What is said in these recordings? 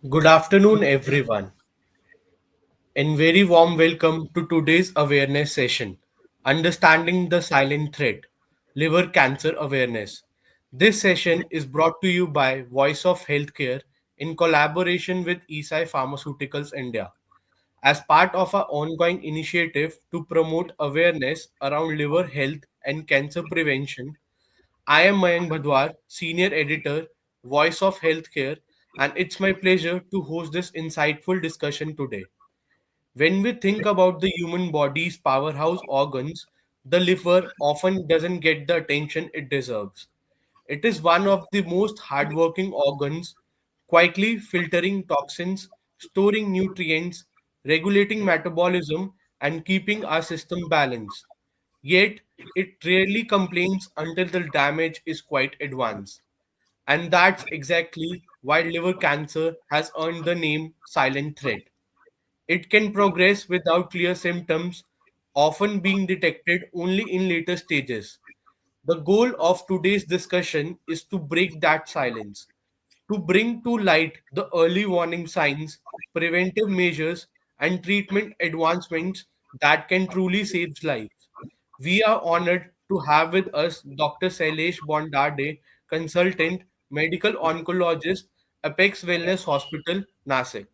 Good afternoon, everyone, and very warm welcome to today's awareness session Understanding the Silent Threat Liver Cancer Awareness. This session is brought to you by Voice of Healthcare in collaboration with Eisai Pharmaceuticals India as part of our ongoing initiative to promote awareness around liver health and cancer prevention. I am Mayank Badhwar, Senior Editor, Voice of Healthcare, and it's my pleasure to host this insightful discussion today. When we think about the human body's powerhouse organs, the liver often doesn't get the attention it deserves. It is one of the most hardworking organs, quietly filtering toxins, storing nutrients, regulating metabolism, and keeping our system balanced. Yet, it rarely complains until the damage is quite advanced. And that's exactly why liver cancer has earned the name silent threat. It can progress without clear symptoms, often being detected only in later stages. The goal of today's discussion is to break that silence, to bring to light the early warning signs, preventive measures, and treatment advancements that can truly save lives. We are honored to have with us Dr. Shailesh Bondarde, consultant, medical oncologist, Apex Wellness Hospital, Nashik,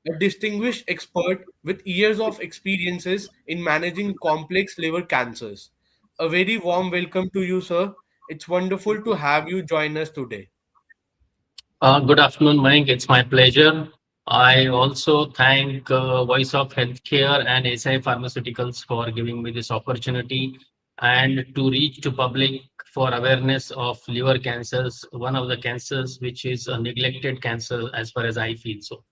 a distinguished expert with years of experiences in managing complex liver cancers. A very warm welcome to you, sir. It's wonderful to have you join us today. Good afternoon, Mayank. It's my pleasure. I also thank Voice of Healthcare and SI Pharmaceuticals for giving me this opportunity and to reach to public for awareness of liver cancers, one of the cancers which is a neglected cancer as far as I feel so.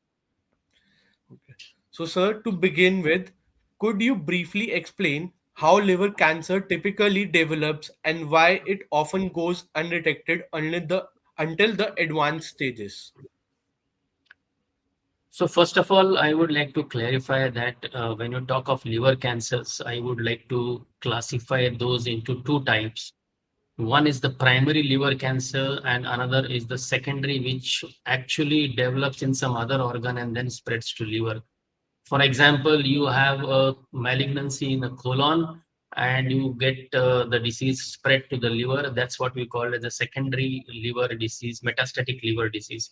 Okay. So, sir, to begin with, could you briefly explain how liver cancer typically develops and why it often goes undetected until the advanced stages? So first of all, I would like to clarify that when you talk of liver cancers, I would like to classify those into two types. One is the primary liver cancer, and another is the secondary, which actually develops in some other organ and then spreads to liver. For example, you have a malignancy in the colon and you get the disease spread to the liver. That's what we call as a secondary liver disease, metastatic liver disease.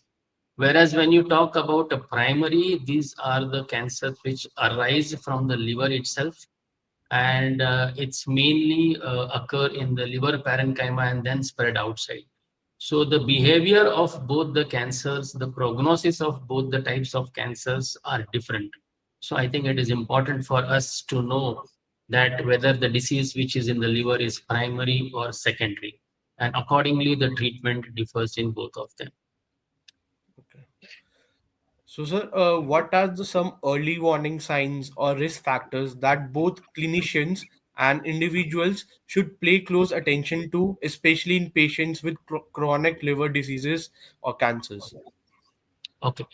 Whereas when you talk about a primary, these are the cancers which arise from the liver itself, and it's mainly occur in the liver parenchyma and then spread outside. So the behavior of both the cancers, the prognosis of both the types of cancers are different. So I think it is important for us to know that whether the disease which is in the liver is primary or secondary, and accordingly the treatment differs in both of them. Okay. So, sir, what are some early warning signs or risk factors that both clinicians and individuals should pay close attention to, especially in patients with chronic liver diseases or cancers? Okay.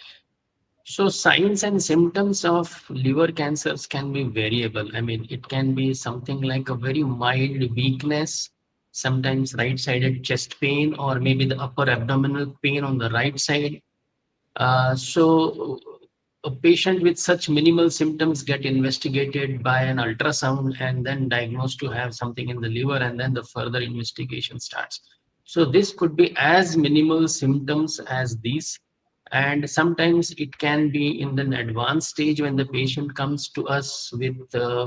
So signs and symptoms of liver cancers can be variable. I mean, it can be something like a very mild weakness, sometimes right-sided chest pain, or maybe the upper abdominal pain on the right side. So a patient with such minimal symptoms get investigated by an ultrasound and then diagnosed to have something in the liver, and then the further investigation starts. So this could be as minimal symptoms as these, and sometimes it can be in an advanced stage when the patient comes to us with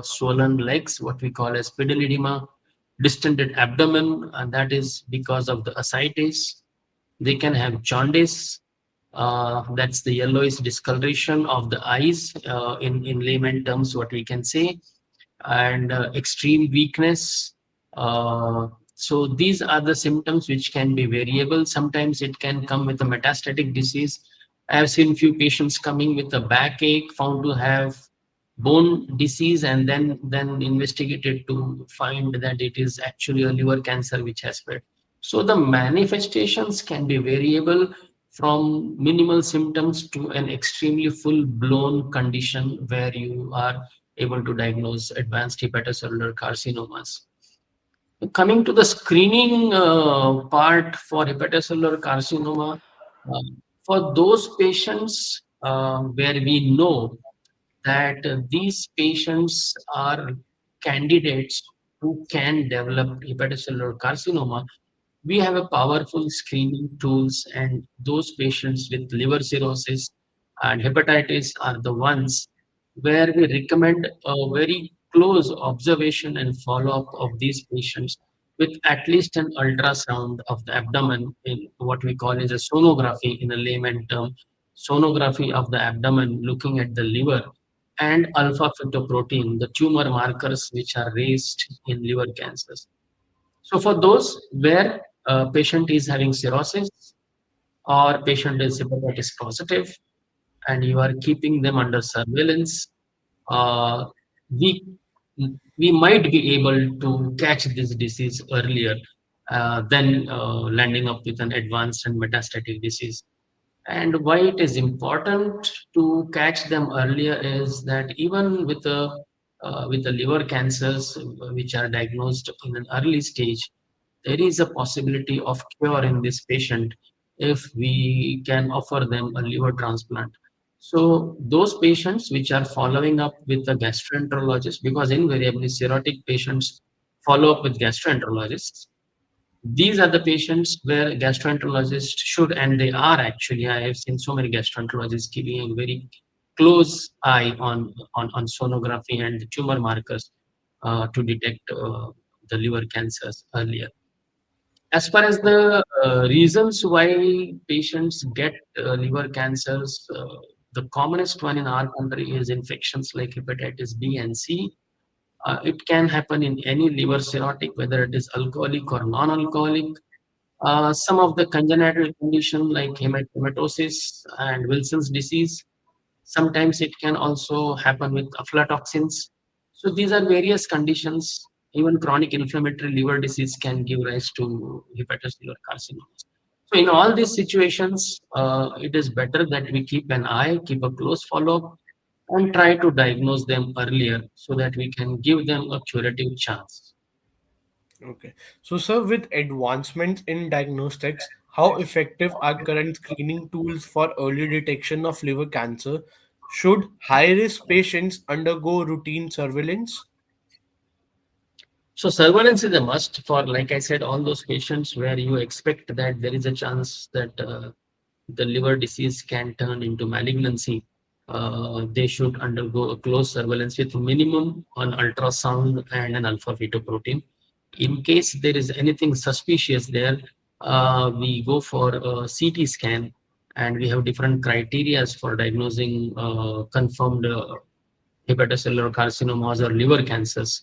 swollen legs, what we call as pedal edema, distended abdomen, and that is because of the ascites. They can have jaundice, that's the yellowish discoloration of the eyes, in layman terms, what we can say, and extreme weakness. So these are the symptoms which can be variable. Sometimes it can come with a metastatic disease. I've seen few patients coming with a backache, found to have bone disease, and then investigated to find that it is actually a liver cancer which has spread. So the manifestations can be variable from minimal symptoms to an extremely full blown condition where you are able to diagnose advanced hepatocellular carcinomas. Coming to the screening part for hepatocellular carcinoma, For those patients where we know that these patients are candidates who can develop hepatocellular carcinoma, we have a powerful screening tools, and those patients with liver cirrhosis and hepatitis are the ones where we recommend a very close observation and follow-up of these patients with at least an ultrasound of the abdomen, in what we call as a sonography in a layman term, sonography of the abdomen looking at the liver and alpha fetoprotein, the tumor markers which are raised in liver cancers. So for those where a patient is having cirrhosis or patient is hepatitis positive and you are keeping them under surveillance, uh, we we might be able to catch this disease earlier than landing up with an advanced and metastatic disease. And why it is important to catch them earlier is that even with the liver cancers which are diagnosed in an early stage, there is a possibility of cure in this patient if we can offer them a liver transplant. So those patients which are following up with a gastroenterologist, because invariably cirrhotic patients follow up with gastroenterologists, these are the patients where gastroenterologists should, and they are actually. I have seen so many gastroenterologists keeping a very close eye on sonography and the tumor markers to detect the liver cancers earlier. As far as the reasons why patients get liver cancers, the commonest one in our country is infections like hepatitis B and C. It can happen in any liver cirrhotic, whether it is alcoholic or non-alcoholic. Some of the congenital condition like hematosis and Wilson's disease. Sometimes it can also happen with aflatoxins. So these are various conditions. Even chronic inflammatory liver disease can give rise to hepatocellular carcinomas. So in all these situations, it is better that we keep an eye, keep a close follow-up, and try to diagnose them earlier so that we can give them a curative chance. Okay. So, sir, with advancements in diagnostics, how effective are current screening tools for early detection of liver cancer? Should high-risk patients undergo routine surveillance? So surveillance is a must for, like I said, all those patients where you expect that there is a chance that the liver disease can turn into malignancy. They should undergo a close surveillance with minimum on ultrasound and an alpha fetoprotein. In case there is anything suspicious there, we go for a CT scan, and we have different criterias for diagnosing confirmed hepatocellular carcinomas or liver cancers.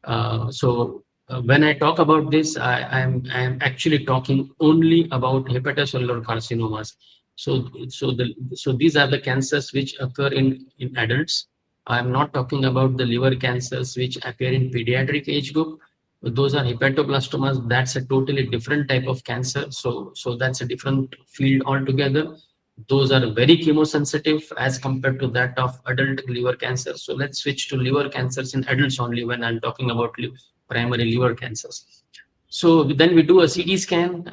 When I talk about this, I'm actually talking only about hepatocellular carcinomas. So these are the cancers which occur in adults. I'm not talking about the liver cancers which appear in pediatric age group. Those are hepatoblastomas. That's a totally different type of cancer. So that's a different field altogether. Those are very chemosensitive as compared to that of adult liver cancer. So let's switch to liver cancers in adults only when I'm talking about primary liver cancers. So then we do a CT scan.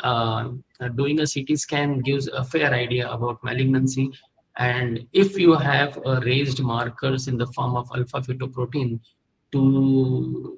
Doing a CT scan gives a fair idea about malignancy. And if you have raised markers in the form of alpha fetoprotein to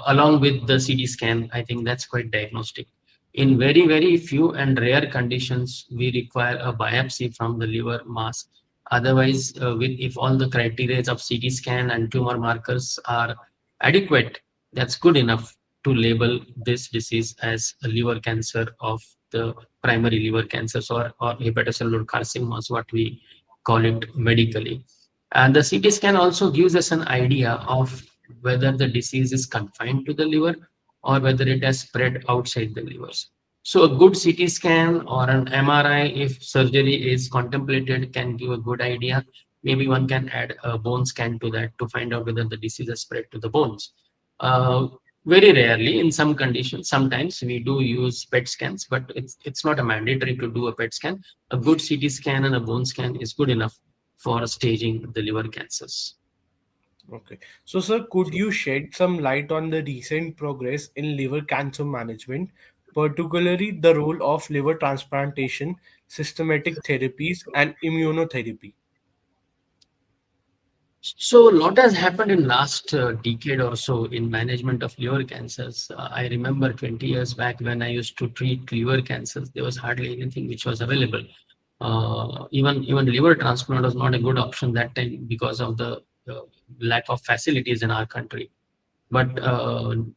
along with the CT scan, I think that's quite diagnostic. In very, very few and rare conditions, we require a biopsy from the liver mass. Otherwise, if all the criteria of CT scan and tumor markers are adequate, that's good enough to label this disease as a liver cancer of the primary liver cancers, or hepatocellular carcinomas, what we call it medically. And the CT scan also gives us an idea of whether the disease is confined to the liver or whether it has spread outside the livers. So a good CT scan or an MRI, if surgery is contemplated, can give a good idea. Maybe one can add a bone scan to that to find out whether the disease has spread to the bones. Uh, Very rarely, in some conditions, sometimes we do use PET scans, but it's not a mandatory to do a PET scan. A good CT scan and a bone scan is good enough for staging the liver cancers. Okay. So, sir, could you shed some light on the recent progress in liver cancer management, particularly the role of liver transplantation, systematic therapies, and immunotherapy. So a lot has happened in last decade or so in management of liver cancers. I remember 20 years back when I used to treat liver cancers, there was hardly anything which was available. Even liver transplant was not a good option that time because of the uh, lack of facilities in our country. But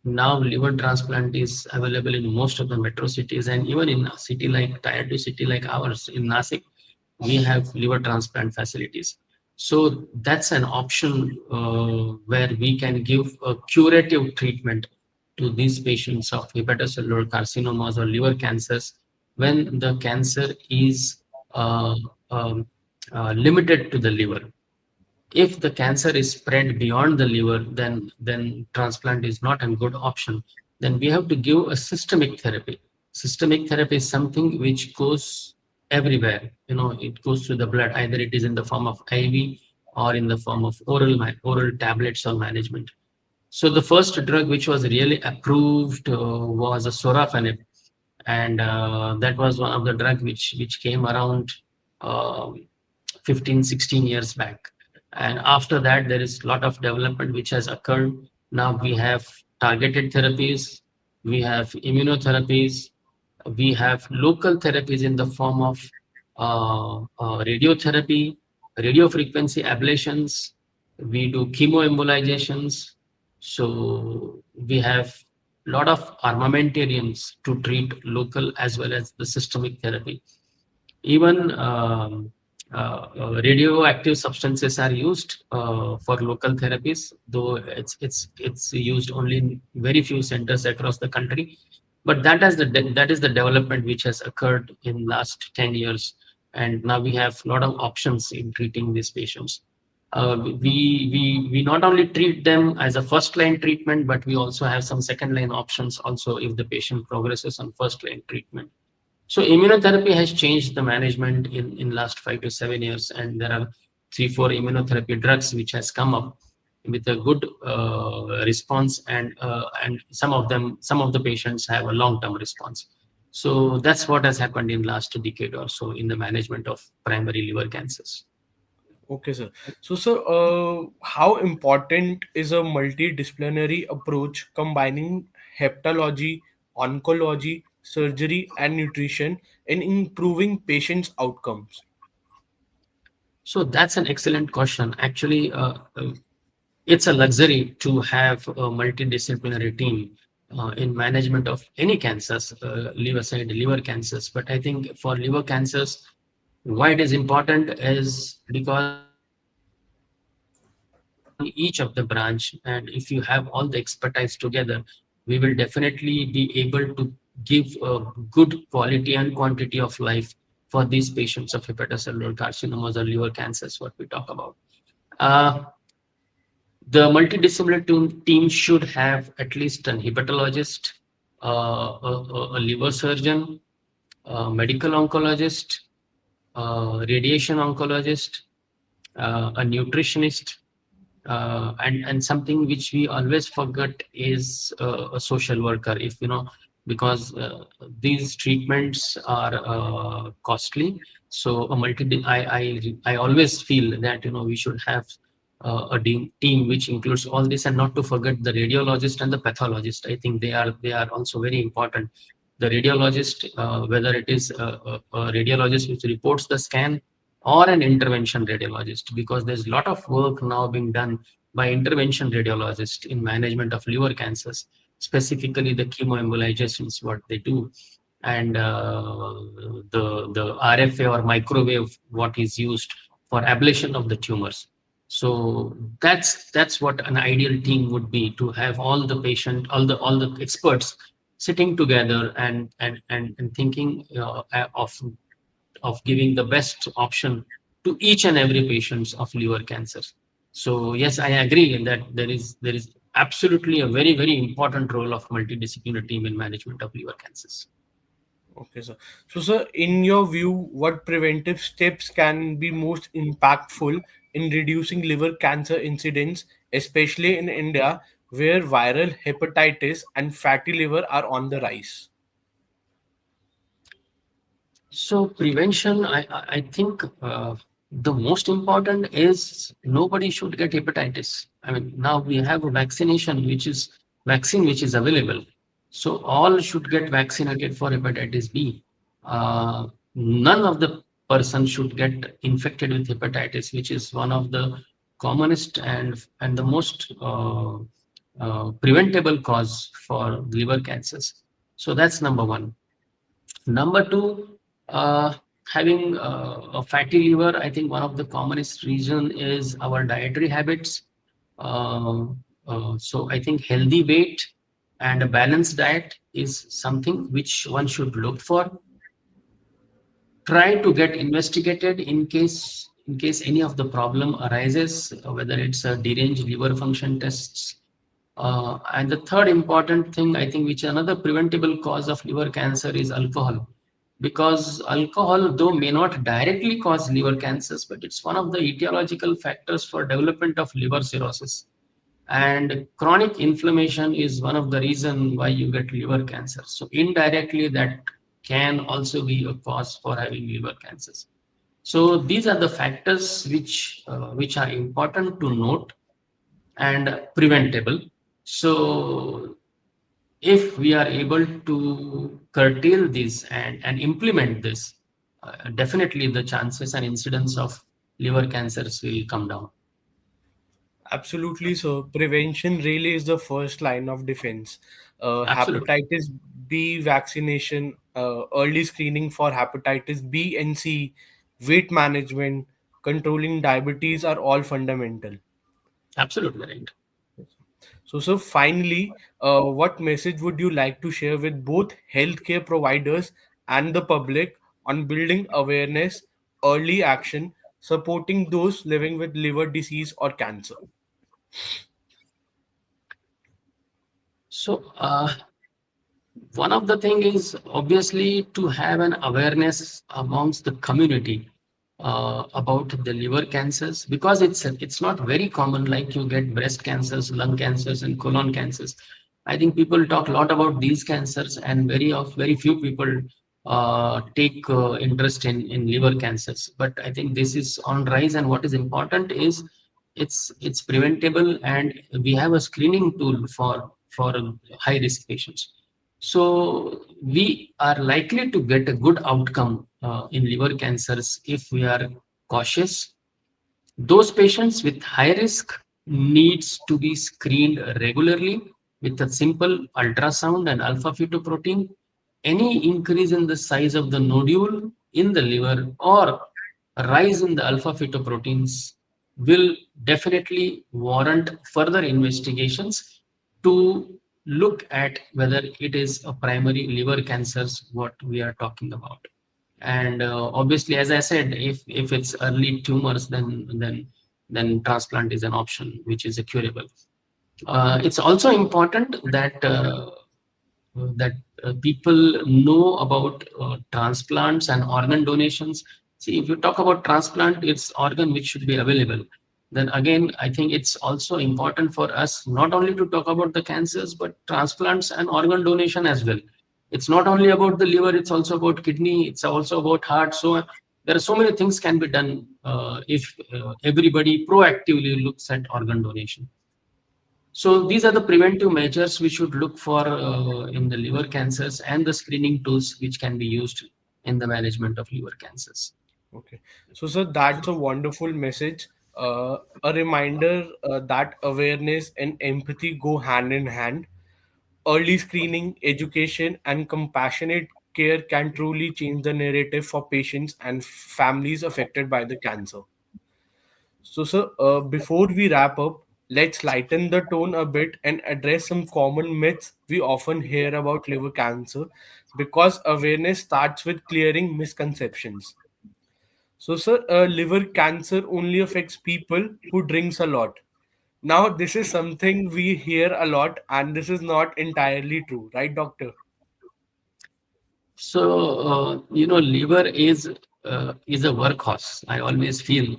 now liver transplant is available in most of the metro cities, and even in a city like tier 2 city like ours in Nashik, we have liver transplant facilities. So that's an option where we can give a curative treatment to these patients of hepatocellular carcinomas or liver cancers when the cancer is uh, um, limited to the liver. If the cancer is spread beyond the liver, then transplant is not a good option. Then we have to give a systemic therapy. Systemic therapy is something which goes everywhere. It goes through the blood. Either it is in the form of IV or in the form of oral tablets or management. So the first drug which was really approved was a sorafenib, and that was one of the drug which came around um 15, 16 years back. And after that, there is a lot of development which has occurred. Now we have targeted therapies, we have immunotherapies, we have local therapies in the form of radiotherapy, radiofrequency ablations, we do chemoembolizations. So we have a lot of armamentariums to treat local as well as the systemic therapy. Even radioactive substances are used for local therapies, though it's used only in very few centers across the country. But that is the development which has occurred in last 10 years, and now we have a lot of options in treating these patients. We not only treat them as a first line treatment, but we also have some second line options also if the patient progresses on first line treatment. So immunotherapy has changed the management in last 5 to 7 years, and there are 3, 4 immunotherapy drugs which has come up with a good response, and some of the patients have a long term response. So that's what has happened in last decade or so in the management of primary liver cancers. Okay, sir. So, sir, how important is a multidisciplinary approach combining hepatology, oncology, surgery, and nutrition in improving patients' outcomes? So that's an excellent question. Actually, it's a luxury to have a multidisciplinary team in management of any cancers, leave aside liver cancers. But I think for liver cancers, why it is important is because in each of the branch, and if you have all the expertise together, we will definitely be able to give a good quality and quantity of life for these patients of hepatocellular carcinomas or liver cancers, what we talk about. Uh, The multidisciplinary team should have at least an hepatologist, a liver surgeon, a medical oncologist, radiation oncologist, a nutritionist, and something which we always forget is a social worker. If you know, because these treatments are costly. So a multi I always feel that we should have team which includes all this, and not to forget the radiologist and the pathologist. I think they are also very important. The radiologist, whether it is a radiologist which reports the scan or an intervention radiologist, because there's a lot of work now being done by intervention radiologists in management of liver cancers, specifically the chemoembolizations, what they do, and the RFA or microwave, what is used for ablation of the tumors. So that's what an ideal team would be, to have all the patient, all the experts sitting together and thinking of giving the best option to each and every patients of liver cancers. So yes, I agree in that there is absolutely a very very important role of multidisciplinary team in management of liver cancers. Okay, sir. So, sir, in your view, what preventive steps can be most impactful in reducing liver cancer incidence, especially in India, where viral hepatitis and fatty liver are on the rise? So prevention, I think the most important is nobody should get hepatitis. I mean, now we have a vaccine which is available. So all should get vaccinated for hepatitis B. None of the person should get infected with hepatitis, which is one of the commonest and the most preventable cause for liver cancers. So that's number one. Number two, having a fatty liver, I think one of the commonest reason is our dietary habits. Uh, so I think healthy weight and a balanced diet is something which one should look for. Try to get investigated in case any of the problem arises, whether it's a deranged liver function tests. And the third important thing, I think, which another preventable cause of liver cancer is alcohol. Because alcohol, though may not directly cause liver cancers, but it's one of the etiological factors for development of liver cirrhosis. And chronic inflammation is one of the reason why you get liver cancer. So indirectly, that can also be a cause for having liver cancers. So these are the factors which are important to note and preventable. So if we are able to curtail this and implement this, definitely the chances and incidence of liver cancers will come down. Absolutely, so prevention really is the first line of defense. Absolutely. Hepatitis B vaccination, early screening for hepatitis B and C, weight management, controlling diabetes are all fundamental. Absolutely right. So finally, what message would you like to share with both healthcare providers and the public on building awareness, early action, supporting those living with liver disease or cancer? So one of the thing is obviously to have an awareness amongst the community about the liver cancers, because it's not very common like you get breast cancers, lung cancers, and colon cancers. I think people talk a lot about these cancers, and very few people take interest in liver cancers. But I think this is on rise, and what is important is it's preventable, and we have a screening tool for high risk patients. So we are likely to get a good outcome in liver cancers if we are cautious. Those patients with high risk needs to be screened regularly with a simple ultrasound and alpha fetoprotein. Any increase in the size of the nodule in the liver or a rise in the alpha fetoproteins will definitely warrant further investigations to look at whether it is a primary liver cancers what we are talking about. And obviously, as I said, if it's early tumors, then transplant is an option which is curable. It's also important that people know about transplants and organ donations. See, if you talk about transplant, it's organ which should be available. Then again, I think it's also important for us not only to talk about the cancers, but transplants and organ donation as well. It's not only about the liver; it's also about kidney. It's also about heart. So there are so many things can be done if everybody proactively looks at organ donation. So these are the preventive measures we should look for in the liver cancers and the screening tools which can be used in the management of liver cancers. Okay. So, sir, that's a wonderful message. A reminder that awareness and empathy go hand in hand. Early screening, education, and compassionate care can truly change the narrative for patients and families affected by the cancer. So, sir, before we wrap up, let's lighten the tone a bit and address some common myths we often hear about liver cancer because awareness starts with clearing misconceptions. So, sir, liver cancer only affects people who drinks a lot. Now, this is something we hear a lot, and this is not entirely true, right, doctor? So liver is a workhorse. I always feel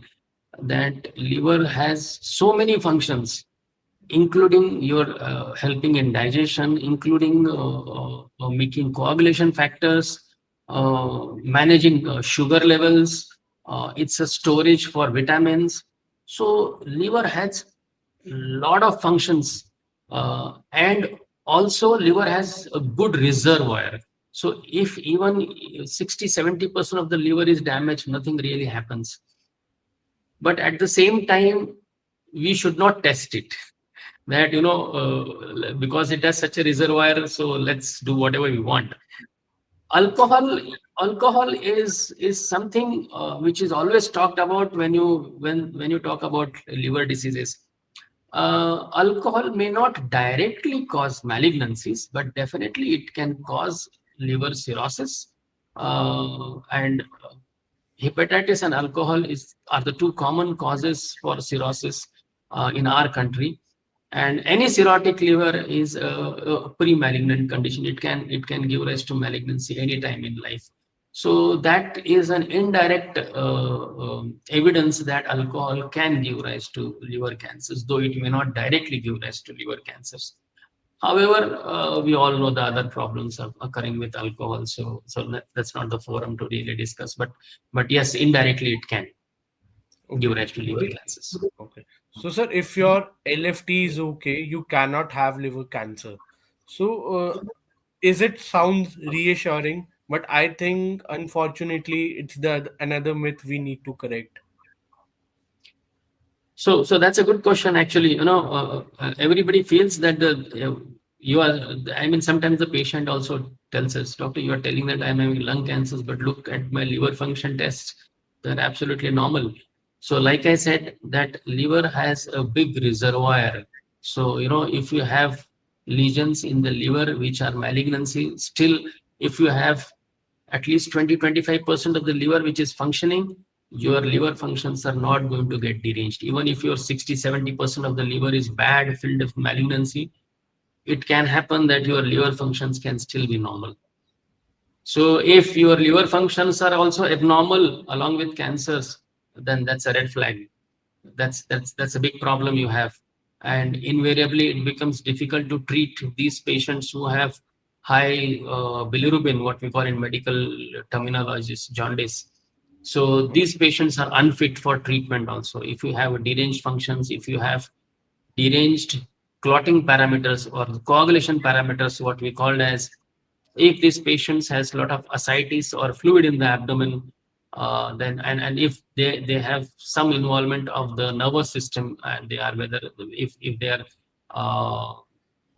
that liver has so many functions, including your helping in digestion, including making coagulation factors, managing sugar levels. It's a storage for vitamins. So liver has lot of functions, and also liver has a good reservoir. So if even 60-70% of the liver is damaged, nothing really happens. But at the same time, we should not test it. That, because it has such a reservoir, so let's do whatever we want. Alcohol is something which is always talked about when you talk about liver diseases. Alcohol may not directly cause malignancies, but definitely it can cause liver cirrhosis, and hepatitis and alcohol are the two common causes for cirrhosis in our country. And any cirrhotic liver is a pre-malignant condition. It can give rise to malignancy anytime in life. So that is an indirect evidence that alcohol can give rise to liver cancers, though it may not directly give rise to liver cancers. However, we all know the other problems are occurring with alcohol, so that's not the forum to really discuss. But yes, indirectly it can give Okay. rise to liver cancers. Okay. So, sir, if your LFT is okay, you cannot have liver cancer. So, is it sounds reassuring? But I think, unfortunately, it's the another myth we need to correct. So that's a good question. Actually, everybody feels that you are. I mean, sometimes the patient also tells us, doctor, you are telling that I'm having lung cancers, but look at my liver function tests; they're absolutely normal. So, like I said, that liver has a big reservoir. So, if you have lesions in the liver which are malignancy, still, if you have at least 20-25% of the liver which is functioning, your liver functions are not going to get deranged. Even if your 60-70% of the liver is bad, filled with malignancy, it can happen that your liver functions can still be normal. So if your liver functions are also abnormal along with cancers, then that's a red flag. That's a big problem you have. And invariably it becomes difficult to treat these patients who have high bilirubin, what we call in medical terminology is jaundice. So these patients are unfit for treatment also. If you have deranged functions, if you have deranged clotting parameters or coagulation parameters, what we called as, if this patient has a lot of ascites or fluid in the abdomen, then and if they have some involvement of the nervous system, and they are, whether if they are uh,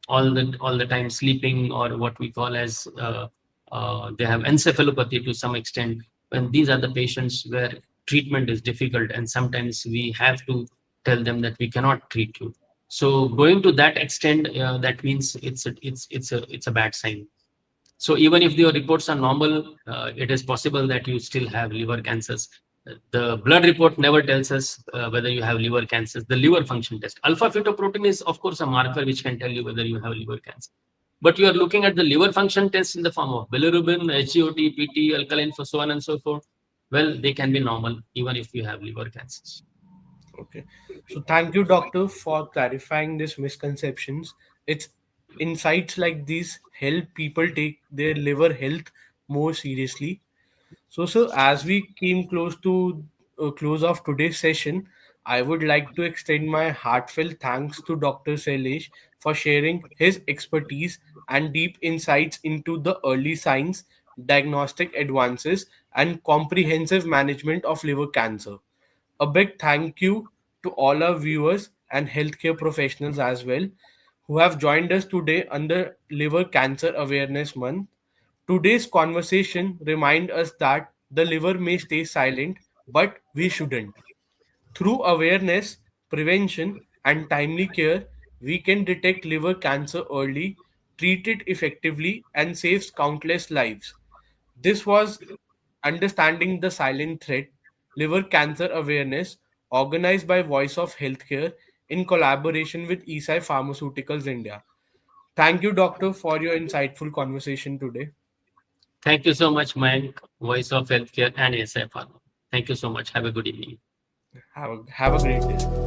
all the time sleeping, or what we call as they have encephalopathy to some extent, when these are the patients where treatment is difficult, and sometimes we have to tell them that we cannot treat you. So going to that extent, that means it's a bad sign. So even if your reports are normal, it is possible that you still have liver cancers. The blood report never tells us whether you have liver cancers. The liver function test, alpha fetoprotein, is of course a marker which can tell you whether you have liver cancer. But you are looking at the liver function test in the form of bilirubin, HEOT, PT, alkaline, so on and so forth. Well, they can be normal even if you have liver cancers. Okay. So thank you, doctor, for clarifying these misconceptions. It's insights like these help people take their liver health more seriously. So, sir, as we came close to close of today's session, I would like to extend my heartfelt thanks to Dr. Shailesh for sharing his expertise and deep insights into the early signs, diagnostic advances, and comprehensive management of liver cancer. A big thank you to all our viewers and healthcare professionals as well who have joined us today under Liver Cancer Awareness Month. Today's conversation reminds us that the liver may stay silent, but we shouldn't. Through awareness, prevention, and timely care, we can detect liver cancer early, treat it effectively, and saves countless lives. This was Understanding the Silent Threat, Liver Cancer Awareness, organized by Voice of Healthcare in collaboration with Eisai Pharmaceuticals India. Thank you, doctor, for your insightful conversation today. Thank you so much, Mayank, Voice of Healthcare and SFR. Thank you so much. Have a good evening. Have a great day, sir.